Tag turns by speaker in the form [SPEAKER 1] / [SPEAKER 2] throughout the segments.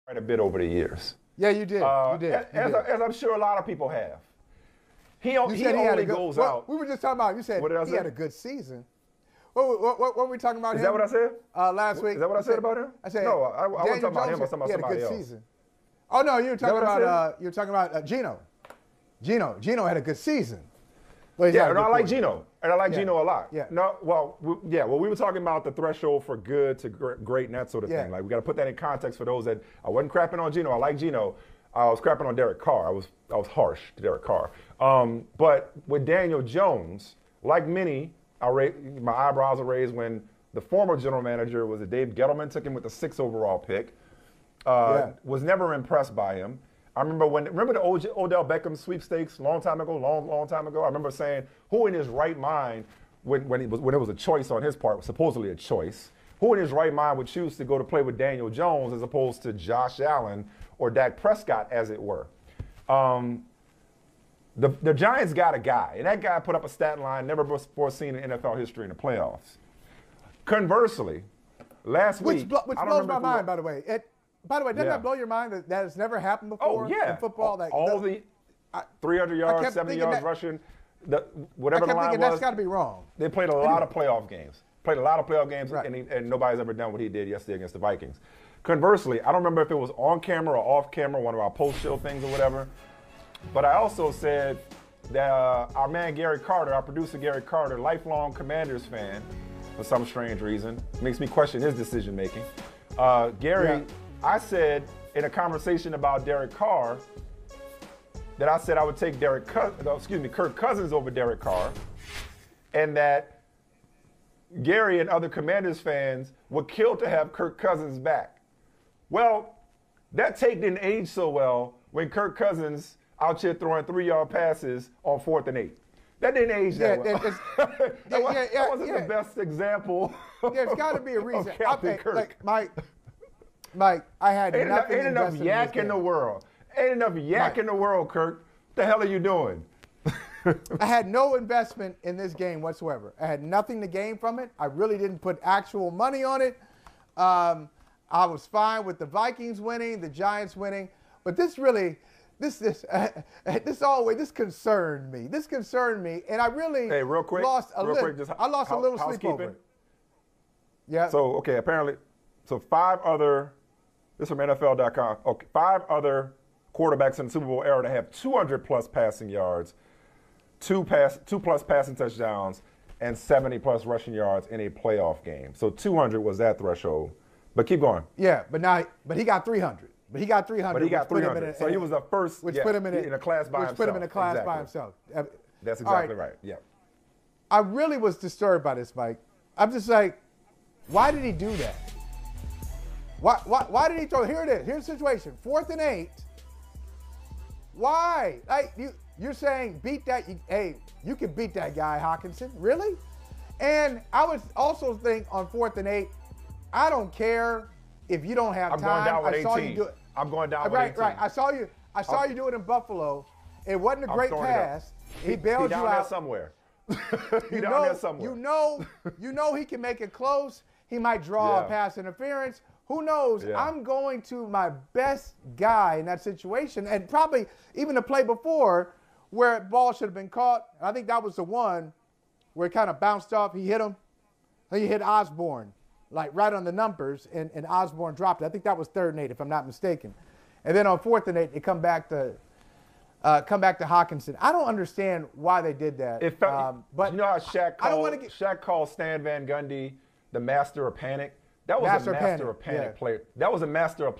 [SPEAKER 1] quite a bit over the years.
[SPEAKER 2] Yeah, you did.
[SPEAKER 1] As I'm sure a lot of people have. He only goes out.
[SPEAKER 2] We were just talking about. You said he had a good season. What were we talking about?
[SPEAKER 1] Is that what I said?
[SPEAKER 2] Last week.
[SPEAKER 1] Is that what I said about him?
[SPEAKER 2] I said
[SPEAKER 1] no. I wasn't talking about him. I was talking about somebody else.
[SPEAKER 2] Season. Oh no, you were talking about Geno. Geno had a good season.
[SPEAKER 1] Yeah, and I like Geno. And I like Geno a lot.
[SPEAKER 2] Yeah.
[SPEAKER 1] No, well, we were talking about the threshold for good to great and that sort of thing. Like, we got to put that in context for those that I wasn't crapping on Geno. I like Geno. I was crapping on Derek Carr. I was harsh to Derek Carr. But with Daniel Jones, like many, my eyebrows were raised when the former general manager was Dave Gettleman, took him with the 6th overall pick. Was never impressed by him. I remember the Odell Beckham sweepstakes long time ago. I remember saying, who in his right mind, when it was a choice on his part, supposedly a choice, who in his right mind would choose to go to play with Daniel Jones as opposed to Josh Allen or Dak Prescott, as it were? The Giants got a guy, and that guy put up a stat line never before seen in NFL history in the playoffs. Conversely, last week,
[SPEAKER 2] which blows my mind, by the way. By the way, doesn't that blow your mind that has never happened before in football?
[SPEAKER 1] The 300 yards, 70 yards rushing, whatever the line was. I kept thinking
[SPEAKER 2] that's got to be wrong.
[SPEAKER 1] They played a lot of playoff games. And nobody's ever done what he did yesterday against the Vikings. Conversely, I don't remember if it was on camera or off camera, one of our post-show things or whatever, but I also said that our man Gary Carter, our producer Gary Carter, lifelong Commanders fan, for some strange reason, makes me question his decision-making. Gary... I said in a conversation about Derek Carr that I said I would take Kirk Cousins over Derek Carr, and that Gary and other Commanders fans would kill to have Kirk Cousins back. Well, that take didn't age so well when Kirk Cousins out here throwing 3-yard passes on 4th and 8. That didn't age that well. That wasn't the best example.
[SPEAKER 2] There's got to be a reason.
[SPEAKER 1] Captain Kirk.
[SPEAKER 2] Mike, I had
[SPEAKER 1] Ain't enough yak in the world. Ain't enough yak in the world, Kirk. What the hell are you doing?
[SPEAKER 2] I had no investment in this game whatsoever. I had nothing to gain from it. I really didn't put actual money on it. I was fine with the Vikings winning, the Giants winning, but this concerned me. This concerned me, and I really lost a little sleep over it. Yeah.
[SPEAKER 1] So apparently, 5 other. This is from NFL.com. Okay, 5 other quarterbacks in the Super Bowl era to have 200+ passing yards, 2+ passing touchdowns, and 70+ rushing yards in a playoff game. So 200 was that threshold. But keep going.
[SPEAKER 2] Yeah, but he got 300. But he got 300.
[SPEAKER 1] So he was the first,
[SPEAKER 2] which put him in
[SPEAKER 1] a class by himself.
[SPEAKER 2] Which put him in a class by himself.
[SPEAKER 1] That's exactly right. Yeah.
[SPEAKER 2] I really was disturbed by this, Mike. I'm just like, why did he do that? Why did he throw? Here it is. Here's the situation. 4th and 8. Why? Like you're saying beat that. You can beat that guy, Hockenson. Really? And I would also think on 4th and 8, I don't care if you don't have time.
[SPEAKER 1] I'm going down with 18.
[SPEAKER 2] I saw you do it.
[SPEAKER 1] I'm going down with 18.
[SPEAKER 2] Right. I saw you do it in Buffalo. It wasn't a great pass. He bailed you out.
[SPEAKER 1] Down there somewhere. He down there somewhere.
[SPEAKER 2] You know he can make it close. He might draw a pass interference. Who knows? Yeah. I'm going to my best guy in that situation, and probably even the play before where the ball should have been caught. I think that was the one where it kind of bounced off. He hit him. He hit Osborne, like right on the numbers, and Osborne dropped it. I think that was 3rd and 8, if I'm not mistaken. And then on 4th and 8, they come back to Hockenson. I don't understand why they did that.
[SPEAKER 1] But you know how Shaq called Stan Van Gundy the master of panic? That was a master of panic play. That was a master of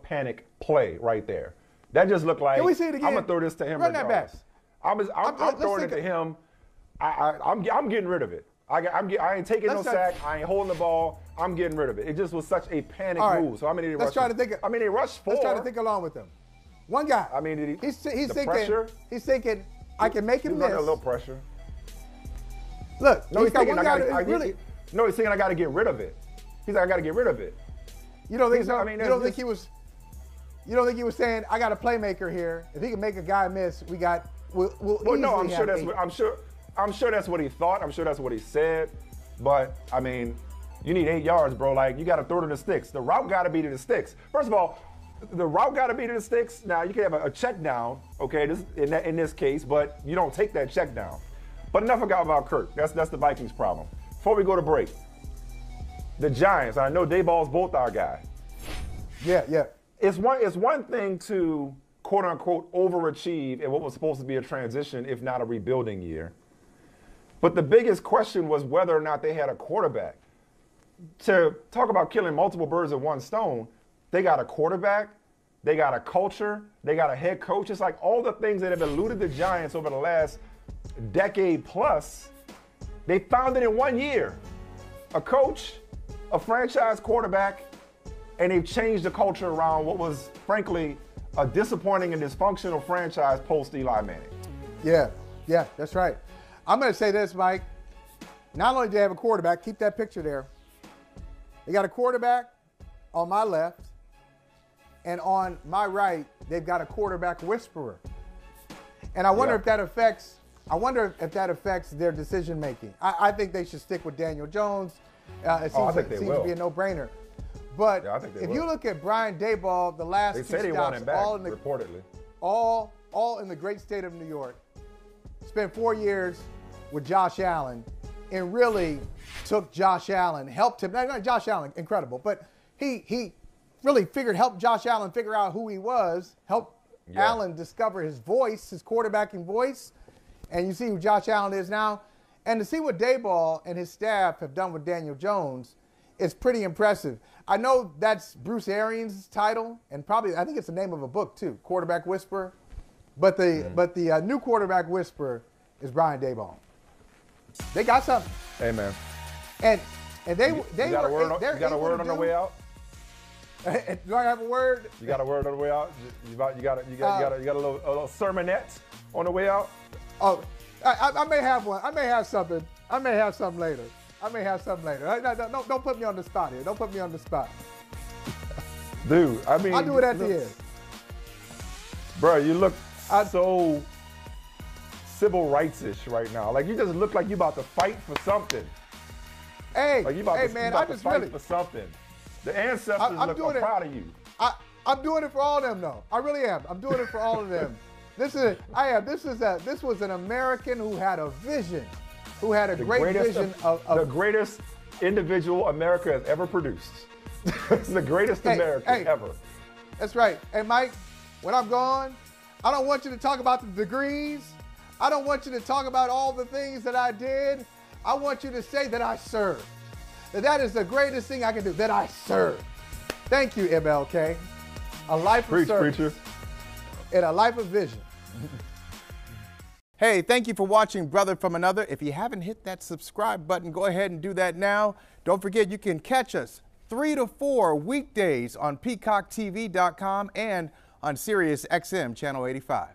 [SPEAKER 1] panic play right there. That just looked like,
[SPEAKER 2] can we see it again?
[SPEAKER 1] I'm gonna throw this to him.
[SPEAKER 2] Run that back.
[SPEAKER 1] I'm throwing it to him. I'm getting rid of it. I ain't taking no sack. I ain't holding the ball. I'm getting rid of it. It just was such a panic move. So they rushed 4.
[SPEAKER 2] Let's try to think along with him. One guy. He's thinking I can make him miss.
[SPEAKER 1] He's under a little pressure.
[SPEAKER 2] Look,
[SPEAKER 1] he's thinking I got to get rid of it. He's like, I got to get rid of it.
[SPEAKER 2] You don't think so? You don't think he was saying, I got a playmaker here. If he can make a guy miss,
[SPEAKER 1] I'm sure that's what he thought. I'm sure that's what he said. But You need 8 yards, bro. Like, you got to throw to the sticks. The route got to be to the sticks. First of all, the route got to be to the sticks. Now, you can have a check down, okay, in this case, but you don't take that check down. But enough about Kirk. That's the Vikings' problem. Before we go to break, the Giants, I know Dayball's both our guy.
[SPEAKER 2] Yeah.
[SPEAKER 1] It's one thing to, quote unquote, overachieve in what was supposed to be a transition, if not a rebuilding year. But the biggest question was whether or not they had a quarterback. To talk about killing multiple birds with one stone, they got a quarterback, they got a culture, they got a head coach. It's like all the things that have eluded the Giants over the last decade plus, they found it in 1 year. A coach, a franchise quarterback, and they've changed the culture around what was, frankly, a disappointing and dysfunctional franchise post-Eli Manning.
[SPEAKER 2] Yeah, that's right. I'm going to say this, Mike. Not only do they have a quarterback, keep that picture there. They got a quarterback on my left, and on my right, they've got a quarterback whisperer. And I wonder if that affects their decision making. I think they should stick with Daniel Jones. It seems to be a no-brainer. But if you look at Brian Daboll, the last two stops,
[SPEAKER 1] reportedly,
[SPEAKER 2] all in the great state of New York, spent 4 years with Josh Allen, and really took Josh Allen, helped him. Not Josh Allen, incredible, but he really helped Josh Allen figure out who he was, helped Allen discover his voice, his quarterbacking voice, and you see who Josh Allen is now. And to see what Daboll and his staff have done with Daniel Jones is pretty impressive. I know that's Bruce Arians' title, and probably I think it's the name of a book too, Quarterback Whisperer. But the new Quarterback Whisperer is Brian Daboll. They got something.
[SPEAKER 1] Hey, man.
[SPEAKER 2] And they
[SPEAKER 1] you got a word on the way out?
[SPEAKER 2] Do I have a word?
[SPEAKER 1] You got a word on the way out? You got a little sermonette on the way out?
[SPEAKER 2] Oh, I may have one. I may have something later. Don't put me on the spot here. Don't put me on the spot.
[SPEAKER 1] Dude, I mean,
[SPEAKER 2] I'll do it at the end.
[SPEAKER 1] Bro, you look so civil rights-ish right now. Like, you just look like you about to fight for something.
[SPEAKER 2] Hey,
[SPEAKER 1] like you about to fight for something. The ancestors are proud of you.
[SPEAKER 2] I'm doing it for all of them, though. I really am. I'm doing it for all of them. This was an American who had a vision, who had a great vision of
[SPEAKER 1] the greatest individual America has ever produced. It's the greatest American ever.
[SPEAKER 2] That's right. Hey, Mike, when I'm gone, I don't want you to talk about the degrees. I don't want you to talk about all the things that I did. I want you to say that I served. That is the greatest thing I can do, that I served. Thank you, MLK. A life of service. Preacher. And a life of vision. Hey, thank you for watching Brother from Another. If you haven't hit that subscribe button, go ahead and do that now. Don't forget, you can catch us 3 to 4 weekdays on PeacockTV.com and on Sirius XM Channel 85.